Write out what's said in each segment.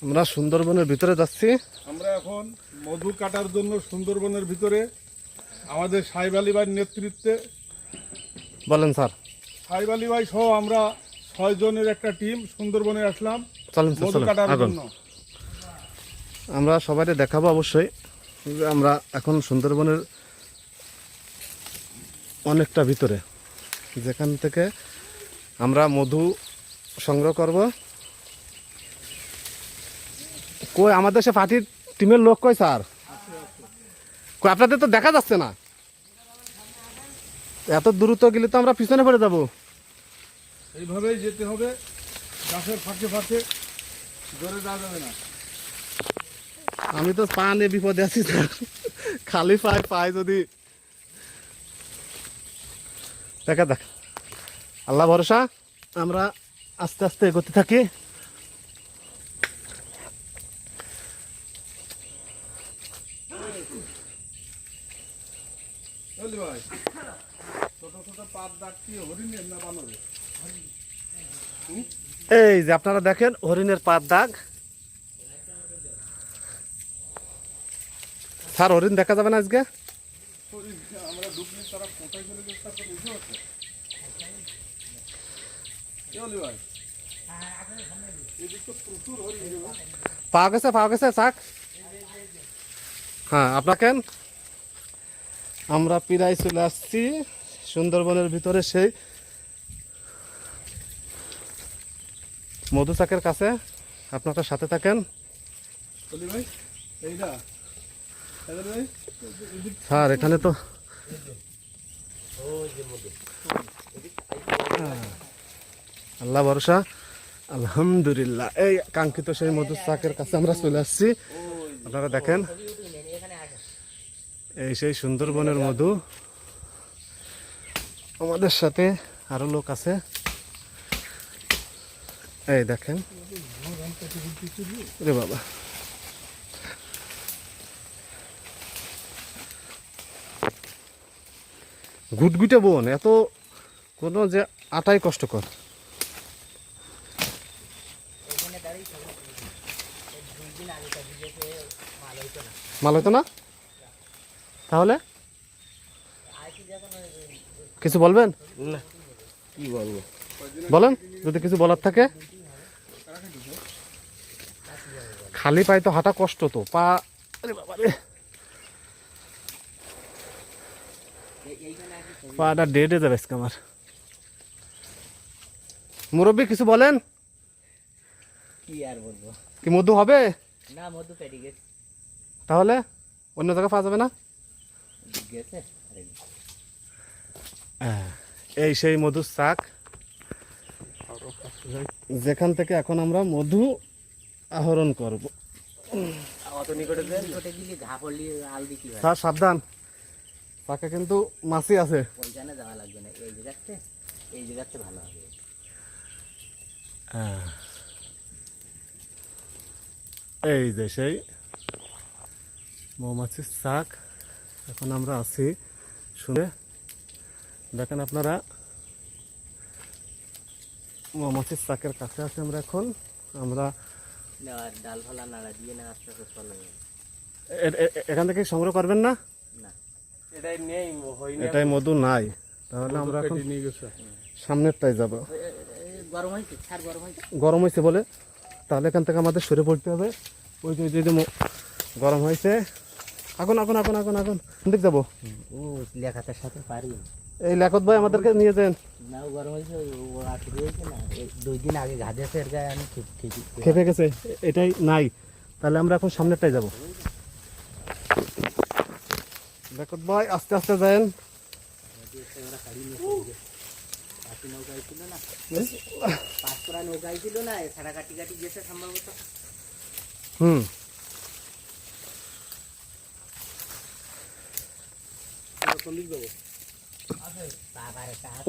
আমরা সুন্দরবনের ভিতরে যাচ্ছি। আমরা এখন মধু কাটার জন্য সুন্দরবনের ভিতরে আমাদের সাহেব আলী ভাইয়ের নেতৃত্বে, বলেন স্যার। সাহেব আলী ভাই সহ আমরা 6 জনের একটা টিম সুন্দরবনে আসলাম চলেন স্যার, মধু চলেন, কাটার আগুন। জন্য। আমরা সবাই দেখাবো অবশ্যই যে আমরা এখন সুন্দরবনের অনেকটা ভিতরে, যেখান থেকে আমরা মধু সংগ্রহ করব। কই আমাদের সে পার্টির টিমের লোক কই স্যার? কই আপনাদের তো দেখা যাচ্ছে না। এত দ্রুত গেলে তো আমরা পিছনে পড়ে যাব। এইভাবেই যেতে হবে, গাছের ফাঁকে ফাঁকে, জোরে যাওয়া যাবে না। আমি তো পা নিয়ে বিপদে আছি স্যার, খালি পাই যদি দেখা দেখ, আল্লাহ ভরসা। আমরা আস্তে আস্তে এগোতে থাকি। আলী ভাই, ছোট ছোট পাত ডাকছি হরিণের না বানরের? এই যে আপনারা দেখেন হরিণের পাত দাগ। স্যার হরিণ দেখা যাবে না আজকে? আমরা ঢুকলি তারা কোথায় চলে গেছে তার তো বুঝতে পারছে। আলী ভাই, এদিক তো প্রচুর হরিণ। পাওয়া গেছে চাক। হ্যাঁ আপনাকে আমরা প্রায় চলে আসছি সুন্দরবনের ভিতরে, সেই মধু চাকের কাছে। আপনারা সাথে থাকেন। আলী ভাই, এইটা আলী ভাই, স্যার এখানে তো আল্লাহ ভরসা, আলহামদুলিল্লাহ। এই কাঙ্ক্ষিত সেই মধু চাকের কাছে আমরা চলে আসছি। আপনারা দেখেন এই সেই সুন্দরবনের মধু। আমাদের সাথে আরো লোক আছে, এই দেখেন। রে বাবা, গুটগুটে বোন, এত কোনো যে আটাই কষ্টকর। মাল হইতো না? তাহলে কিছু বলবেন? কি বলবো? বলেন যদি কিছু বলার থাকে। খালি পায়ে তো হাঁটা কষ্ট, তো পা, আরে বাবা রে, পাটা ডেটে যাবে আজকে আমার। মুরব্বী কিছু বলেন। কি আর বলবো, কি মধু হবে? না মধু পেটে গেছে। তাহলে অন্য জায়গায় পাওয়া যাবে না? গেছে এই সেই মধুর চাক, যেখান থেকে এখন আমরা মধু আহরণ করব। অত নিকটে গেলে ঘা পড়লি আল দিতে হয়। স্যার সাবধান, চাকে কিন্তু মাছি আছে। ওইখানে যাওয়া লাগবে না, এই জায়গাতে ভালো হবে। এই যে সেই মৌমাছির চাক, এখন আমরা আছি শুনে দেখেন আপনারা, মৌমাছির চাকের কাছে আছি আমরা এখন। আমরা ডাল ফালা নাড়া দিয়ে না আস্তে আস্তে চলে যাবে। এখান থেকে সংগ্রহ করবেন না? না এটাই নেই, এটাই মধু নাই, তাহলে আমরা এখন নিয়ে গেছে। সামনেরটাই যাব। গরম হয়েছে, ছাড় গরম হয়েছে। গরম হয়েছে বলে তাহলে এখান থেকে আমাদের সরে পড়তে হবে। ওই যে গরম হয়েছে, আগুন আগুন আগুন আগুন আগুন দেখ যাবো। ও লেখাটার সাথে পারি। এই লেখত ভাই আমাদেরকে নিয়ে যান। না গরম হয়েছে, ও আটকে হয়েছে না, 2 দিন আগে ঘাদেছে, এর গায়ে আমি খেপে গেছে, এটাই নাই। তাহলে আমরা এখন সামনেরটাই যাব। লেখত ভাই আস্তে আস্তে যান। নৌকায় ছিল না, 5 নৌকায় ছিল না, ছাড়া কাটি কাটি গেছে সম্ভবত।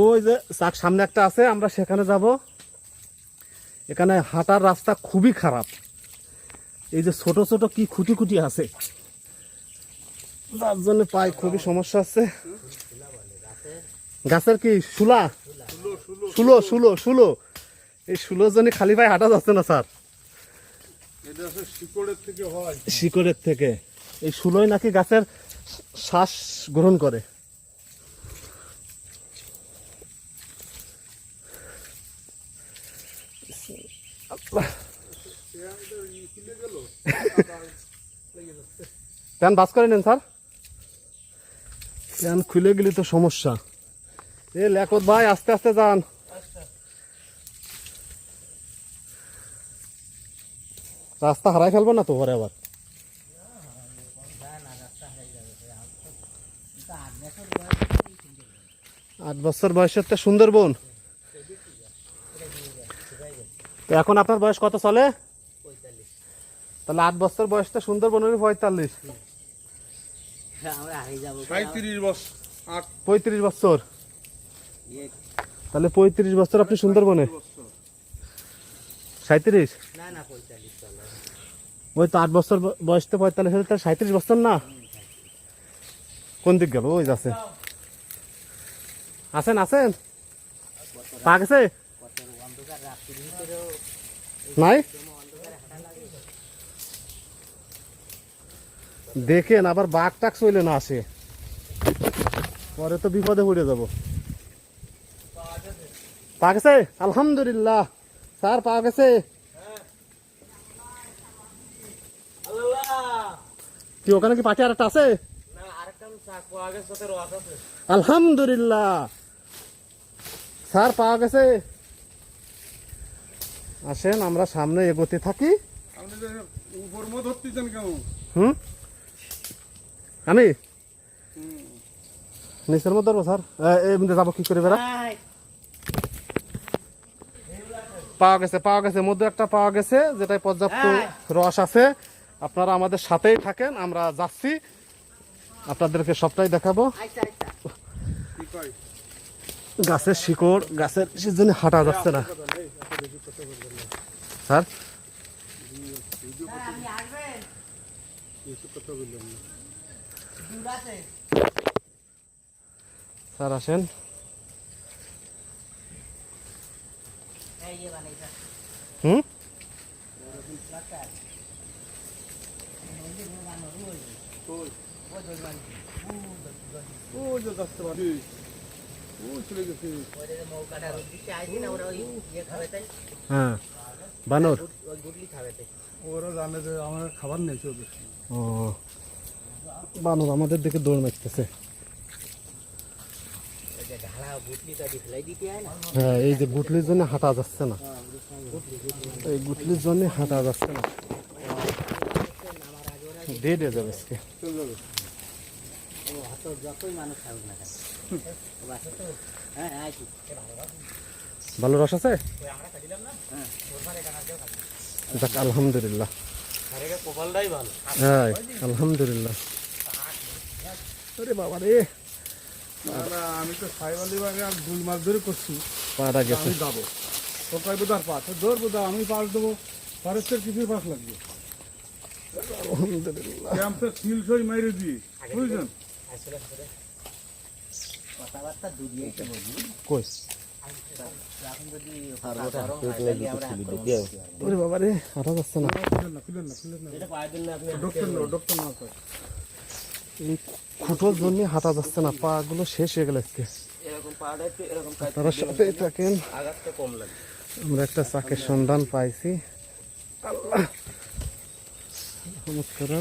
ওই যে চাক সামনে একটা আছে, আমরা সেখানে যাব। এখানে হাঁটার রাস্তা খুবই খারাপ, এই যে ছোট ছোট কি খুঁটি খুঁটি আছে, যার জন্য পায়ে খুবই সমস্যা আছে। গাছের কি শুলা, শুলো শুলো শুলো, এই শুলোর জন্য খালি পায়ে হাঁটা যাচ্ছে না স্যার। এটা হচ্ছে শিকড়ের থেকে হয়। শিকড়ের থেকে এই শুলোই নাকি গাছের শ্বাস গ্রহণ করে। প্যান বাস করে নেন স্যার, প্যান খুলে গেলে তো সমস্যা। এ লেখত ভাই আস্তে আস্তে যান। রাস্তা হারাই ফেলবো না তো পরে আবার। না না রাস্তা হারিয়ে যাবে কিন্তু 8 বছর বয়স 8 বছর বয়সের তো সুন্দরবন। তো এখন আপনার বয়স কত চলে? 45। তাহলে 8 বছর বয়স তো সুন্দরবনের 45, আমরা হারিয়ে যাবো 35 বছর 35 বছর। ইয়ে, তাহলে 35 বছর আপনি সুন্দরবনে। 37, না না 45 চলে। ওই তো 8 বছর বয়স তো 45 হলে তার 37 বছর না? কোন দিক গেল? ওই যাচ্ছে। আছেন আছেন, পা গেছে কত অন্ধকার রাত্রির ভিতরেও নাই? অন্ধকারে হাঁটা লাগে। দেখেন আবার বাঘ টাক চলে না আসে, পরে তো বিপদে পড়ে যাব। পা গেছে আলহামদুলিল্লাহ। স্যার পা গেছে। কি ওখানে কি পাটি আর একটা আছে? আলহামদুলিল্লাহ স্যার পাওয়া গেছে। আসেন আমরা সামনে এগোতে থাকি। আপনি যে উপর মত ধরতেছেন কেমন? আমি নিচের মধ্যে ধরবো স্যার, এমনি যাবো কি করে বেড়া? পাওয়া গেছে পাওয়া গেছে, মধ্যে একটা পাওয়া গেছে যেটায় পর্যাপ্ত রস আছে। আপনারা আমাদের সাথেই থাকেন, আমরা যাচ্ছি, আপনাদেরকে সবটাই দেখাবো। আচ্ছা আচ্ছা কি কয়? গাছের শিকড়, গাছের জন্য হাঁটা যাচ্ছে না স্যার। আপনি আসবেন কিছু কথা বললাম না। দূর আছে স্যার আসেন। এই যে বানাইছা হুম ডাক্তার কই? ওই দই বানি ও যে যাচ্ছে বাড়ি, ও চলে গেছে। ওই যে মৌকাটা রোদ দিতে আইছি না, ওরা ওই ইয়ে খাবে তাই, হ্যাঁ বানর। ওই গুটলি খাবে তাই। ওরা জানে যে আমার খাবার নেই ওদের। ও বানর আমাদের দিকে দৌড় মারতেছে। ওই যে ঢালা গুটলিটা দিয়ে ফেলাই দিতে হয় না। হ্যাঁ এই যে গুটলির জন্য হাঁটা যাচ্ছে না, এই গুটলির জন্য হাঁটা যাচ্ছে না, ডেড হয়ে যাবে আজকে। চলে যাবে। ও হাত যতই মানুষ খাবে না কেন ও বাসে তো। হ্যাঁ আইছি ভালো রস আছে? হ্যাঁ যাক আলহামদুলিল্লাহ। কপালটাই ভালো। হ্যাঁ আলহামদুলিল্লাহ। আরে বাবা রে, না না, আমি তো সাইবালি বাগে আর 2 মাস ধরে করছি। পাটা গেছে। আমি যাবো ও কয় বোধার পাশ ধরবো, দা আমি পাশ দেবো, ফরেস্টের কিছুই পাশ লাগবে। আলহামদুলিল্লাহ। ক্যাম্পে সিল সই মেরে দিয়ে বুঝলেন। আসলে কথাবার্তা দুদিয়েই তো বলি। কই এখন যদি গরম হয় তাহলে আমরা আক্রমণ করতে পারবো। ওরে বাবা রে, হাঁটা যাচ্ছে না। খুলেন না এটা পায়ের জন্য আপনি ডক্টর না কয়। এই খুঁটোর জন্য হাঁটা যাচ্ছে না, পা গুলো শেষ হয়ে গেল আজকে। এরকম পাটা একটু এরকম তারা সাথেই থাকেন। আঘাতটা কম লাগে। আমরা একটা চাকের সন্ধান পাইছি। আল্লাহ রহমত করো।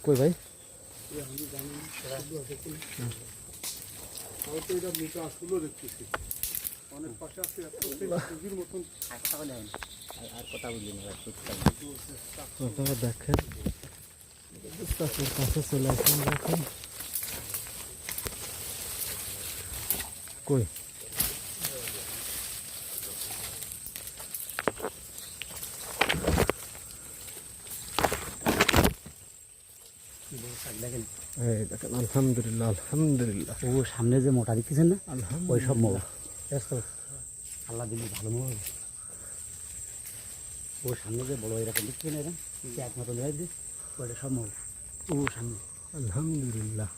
কই ভাই? হয়তো এটা মোটা আসলো দেখতেছি, অনেক পাশে আছে কেজির মতন। আর কথা বলেন আর কথা বলি না আপনারা দেখেন চাকের কাছে চলে আসেন। দেখেন কই দেখেন। এই দেখেন আলহামদুলিল্লাহ আলহামদুলিল্লাহ। ও সামনে যে মোটা দেখতেছেন না, ওই সব মৌ। আলহামদুলিল্লাহ। আল্লাহ দিলি ভালো মৌ। ও সামনে যে বড় এরকম দেখছেন, এরকম এক মতো লেগে ওইটা সব মৌ। ও সামনে আলহামদুলিল্লাহ।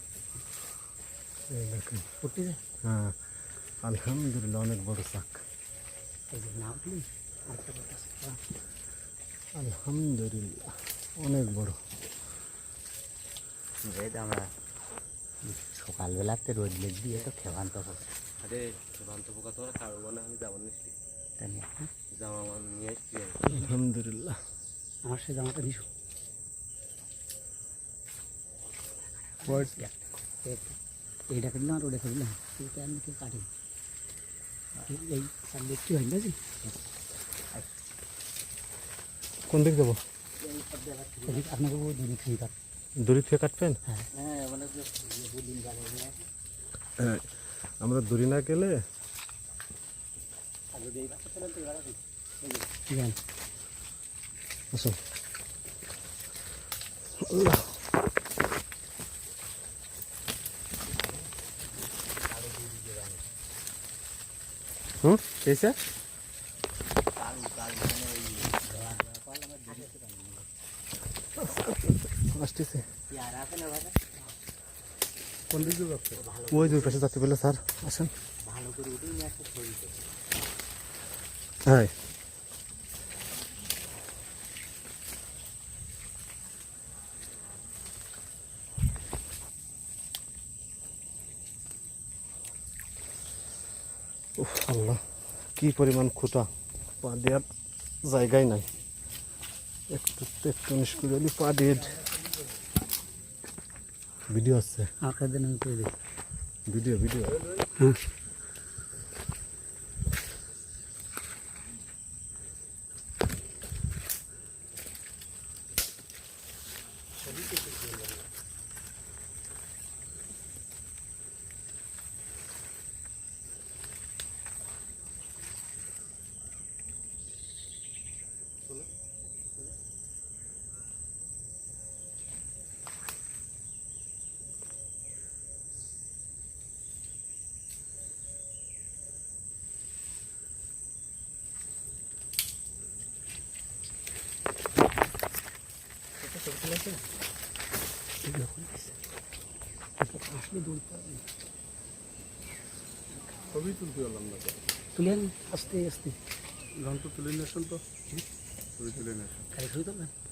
এই দেখেন, ফুটতেছে হ্যাঁ আলহামদুলিল্লাহ অনেক বড় শাক। এই যে নাও কি আরেকটা কথা আছে আলহামদুলিল্লাহ অনেক বড়। যেহেতু আমরা সকালবেলাতে রোদ লেগ দিয়ে তো খেবান্ত করছি আরে বান্ত পোকা তো খাবো মানে আমি যাবো নিচ্ছি তাই না? হ্যাঁ? জামা আমার নিয়ে এসছি আলহামদুলিল্লাহ আমার সে জামাটা দিস এইটাকে দিলাম আর ওটাকে দিলাম কিন্তু আমি কেউ কাটি এই সার দেখতে হয় না জি কোন দিক যাবো? আপনাকে ও দুদিন খাই কাট দড়ি থেকে কাটবেন? হ্যাঁ হ্যাঁ মানে দুদিন যাবে হ্যাঁ, আমরা দড়ি না গেলে আর যদি এই বাচ্চা চলেন তো এবার ঠিক আছে আসুন। আল্লাহ। হুম कैसे আসতেছে আর আছে না ভাই কোন দিকে যাচ্ছে? ওই দুই পাশে যাতে বলে স্যার আসেন। ভালো করে উঠেই নিয়ে আসতে শরীরতে হ্যাঁ উফ আল্লাহ কি পরিমাণ খুঁটা, পা দেওয়ার জায়গায় নাই। একটু একটু নিষ্কুল হলে পা দিয়ে ভিডিও আসছে, আপনাদের আমি করে দিই ভিডিও ভিডিও হ্যাঁ আসলে দৌড় ছবি তুলতে পারলাম না তো। তুলেন আস্তে আস্তে গান তো তুলে নিয়ে আসেন তো, ছবি তুলে নিয়ে আসেন। খালি ছবি তুলবেন